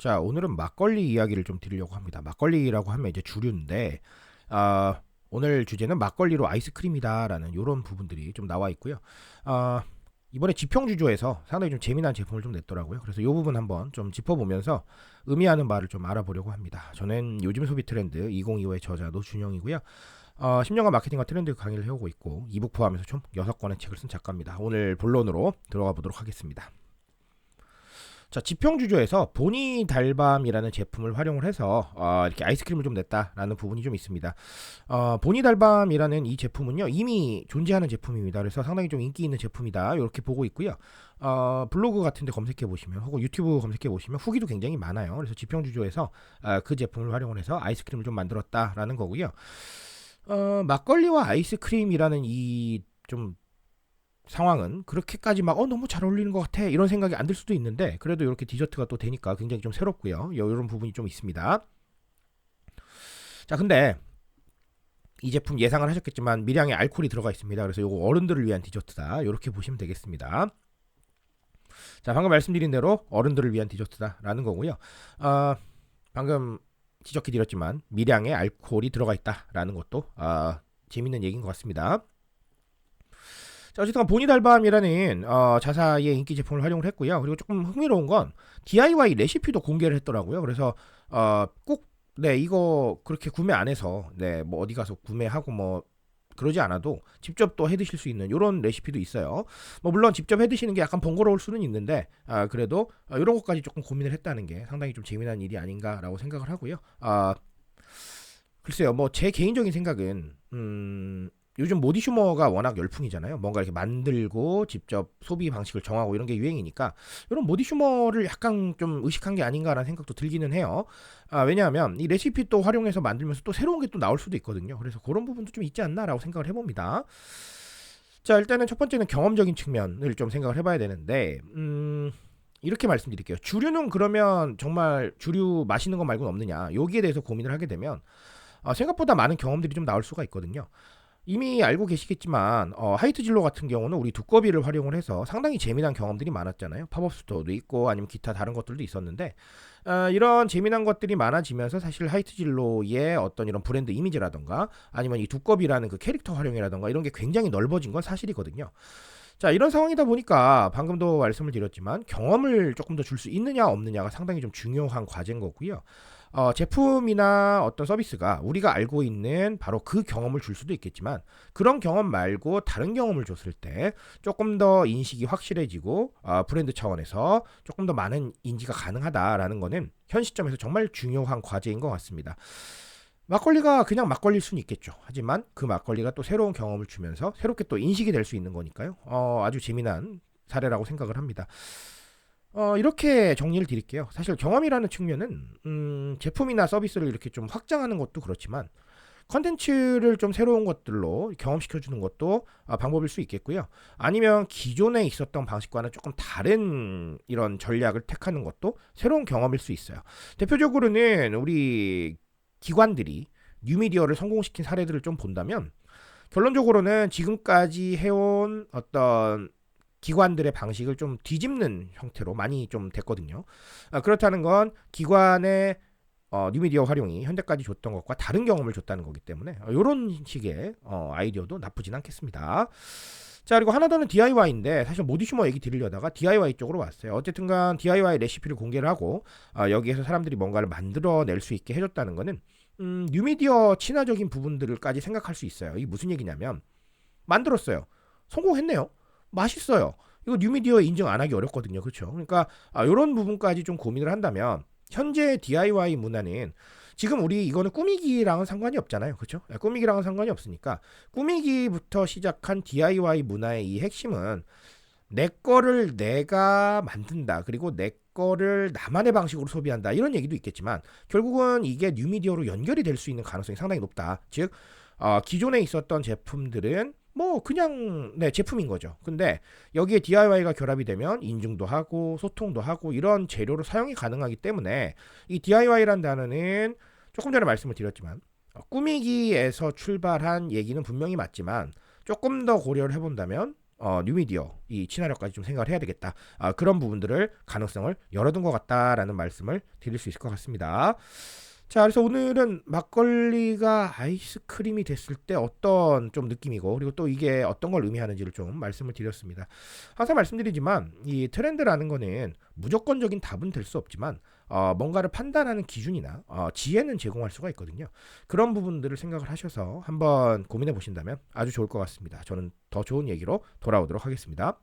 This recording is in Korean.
자, 오늘은 막걸리 이야기를 좀 드리려고 합니다. 막걸리라고 하면 이제 주류인데, 오늘 주제는 막걸리로 아이스크림이다라는 이런 부분들이 좀 나와 있고요. 아, 이번에 지평주조에서 상당히 좀 재미난 제품을 좀 냈더라고요. 그래서 이 부분 한번 좀 짚어보면서 의미하는 바를 좀 알아보려고 합니다. 저는 요즘 소비 트렌드 2025의 저자 노준영이고요. 10년간 마케팅과 트렌드 강의를 해오고 있고 이북 포함해서 총 6권의 책을 쓴 작가입니다. 오늘 본론으로 들어가 보도록 하겠습니다. 자, 지평주조에서 보니 달밤이라는 제품을 활용을 해서 이렇게 아이스크림을 좀 냈다라는 부분이 좀 있습니다. 보니 달밤이라는 이 제품은요 이미 존재하는 제품입니다. 그래서 상당히 좀 인기 있는 제품이다 이렇게 보고 있고요. 블로그 같은데 검색해 보시면 혹은 유튜브 검색해 보시면 후기도 굉장히 많아요. 그래서 지평주조에서 그 제품을 활용을 해서 아이스크림을 좀 만들었다라는 거고요. 막걸리와 아이스크림이라는 이 좀 상황은 그렇게까지 막 너무 잘 어울리는 것 같아 이런 생각이 안 들 수도 있는데, 그래도 이렇게 디저트가 또 되니까 굉장히 좀 새롭고요. 이런 부분이 좀 있습니다. 자, 근데 이 제품 예상을 하셨겠지만 미량의 알코올이 들어가 있습니다. 그래서 이거 어른들을 위한 디저트다 이렇게 보시면 되겠습니다. 자, 방금 말씀드린 대로 어른들을 위한 디저트다라는 거고요. 방금 지적해 드렸지만 미량의 알코올이 들어가 있다라는 것도 재밌는 얘기인 것 같습니다. 자, 어쨌든 보니달밤이라는 자사의 인기 제품을 활용을 했고요. 그리고 조금 흥미로운 건 DIY 레시피도 공개를 했더라고요. 그래서 꼭 이거 그렇게 구매 안 해서 뭐 어디 가서 구매하고 뭐 그러지 않아도 직접 또 해 드실 수 있는 이런 레시피도 있어요. 뭐 물론 직접 해 드시는 게 약간 번거로울 수는 있는데 그래도 이런 것까지 조금 고민을 했다는 게 상당히 좀 재미난 일이 아닌가라고 생각을 하고요. 글쎄요, 뭐 제 개인적인 생각은 요즘 모디슈머가 워낙 열풍이잖아요. 뭔가 이렇게 만들고 직접 소비 방식을 정하고 이런 게 유행이니까 이런 모디슈머를 약간 좀 의식한 게 아닌가라는 생각도 들기는 해요. 왜냐하면 이 레시피 또 활용해서 만들면서 또 새로운 게 또 나올 수도 있거든요. 그래서 그런 부분도 좀 있지 않나라고 생각을 해봅니다. 자, 일단은 첫 번째는 경험적인 측면을 좀 생각을 해봐야 되는데, 이렇게 말씀드릴게요. 주류는 그러면 정말 주류 맛있는 거 말고는 없느냐? 여기에 대해서 고민을 하게 되면 생각보다 많은 경험들이 좀 나올 수가 있거든요. 이미 알고 계시겠지만 하이트 진로 같은 경우는 우리 두꺼비를 활용을 해서 상당히 재미난 경험들이 많았잖아요. 팝업 스토어도 있고 아니면 기타 다른 것들도 있었는데, 이런 재미난 것들이 많아지면서 사실 하이트 진로의 어떤 이런 브랜드 이미지라던가 아니면 이 두꺼비라는 그 캐릭터 활용이라던가 이런 게 굉장히 넓어진 건 사실이거든요. 자, 이런 상황이다 보니까 방금도 말씀을 드렸지만 경험을 조금 더 줄 수 있느냐 없느냐가 상당히 좀 중요한 과제인 거고요. 제품이나 어떤 서비스가 우리가 알고 있는 바로 그 경험을 줄 수도 있겠지만, 그런 경험 말고 다른 경험을 줬을 때 조금 더 인식이 확실해지고 브랜드 차원에서 조금 더 많은 인지가 가능하다라는 거는 현 시점에서 정말 중요한 과제인 것 같습니다. 막걸리가 그냥 막걸리일 수는 있겠죠. 하지만 그 막걸리가 또 새로운 경험을 주면서 새롭게 또 인식이 될 수 있는 거니까요. 아주 재미난 사례라고 생각을 합니다. 이렇게 정리를 드릴게요. 사실 경험이라는 측면은 제품이나 서비스를 이렇게 좀 확장하는 것도 그렇지만 컨텐츠를 좀 새로운 것들로 경험시켜주는 것도 방법일 수 있겠고요. 아니면 기존에 있었던 방식과는 조금 다른 이런 전략을 택하는 것도 새로운 경험일 수 있어요. 대표적으로는 우리 기관들이 뉴미디어를 성공시킨 사례들을 좀 본다면, 결론적으로는 지금까지 해온 어떤 기관들의 방식을 좀 뒤집는 형태로 많이 좀 됐거든요. 그렇다는 건 기관의 뉴미디어 활용이 현재까지 줬던 것과 다른 경험을 줬다는 거기 때문에 이런 식의 아이디어도 나쁘진 않겠습니다. 자, 그리고 하나 더는 DIY인데 사실 모디슈머 얘기 드리려다가 DIY 쪽으로 왔어요. 어쨌든간 DIY 레시피를 공개를 하고 여기에서 사람들이 뭔가를 만들어낼 수 있게 해줬다는 거는 뉴미디어 친화적인 부분들까지 생각할 수 있어요. 이게 무슨 얘기냐면, 만들었어요. 성공했네요. 맛있어요. 이거 뉴미디어 인증 안 하기 어렵거든요. 그렇죠? 그러니까 이런 부분까지 좀 고민을 한다면 현재 DIY 문화는 지금 우리 이거는 꾸미기랑은 상관이 없잖아요. 그렇죠? 꾸미기랑은 상관이 없으니까 꾸미기부터 시작한 DIY 문화의 이 핵심은 내 거를 내가 만든다. 그리고 내 거를 나만의 방식으로 소비한다. 이런 얘기도 있겠지만 결국은 이게 뉴미디어로 연결이 될 수 있는 가능성이 상당히 높다. 즉 기존에 있었던 제품들은 뭐 그냥 제품인 거죠. 근데 여기에 DIY가 결합이 되면 인증도 하고 소통도 하고 이런 재료로 사용이 가능하기 때문에 이 DIY라는 단어는 조금 전에 말씀을 드렸지만 꾸미기에서 출발한 얘기는 분명히 맞지만 조금 더 고려를 해본다면 뉴미디어 이 친화력까지 좀 생각을 해야 되겠다. 그런 부분들을 가능성을 열어둔 것 같다라는 말씀을 드릴 수 있을 것 같습니다. 자, 그래서 오늘은 막걸리가 아이스크림이 됐을 때 어떤 좀 느낌이고, 그리고 또 이게 어떤 걸 의미하는지를 좀 말씀을 드렸습니다. 항상 말씀드리지만 이 트렌드라는 거는 무조건적인 답은 될 수 없지만 뭔가를 판단하는 기준이나 지혜는 제공할 수가 있거든요. 그런 부분들을 생각을 하셔서 한번 고민해 보신다면 아주 좋을 것 같습니다. 저는 더 좋은 얘기로 돌아오도록 하겠습니다.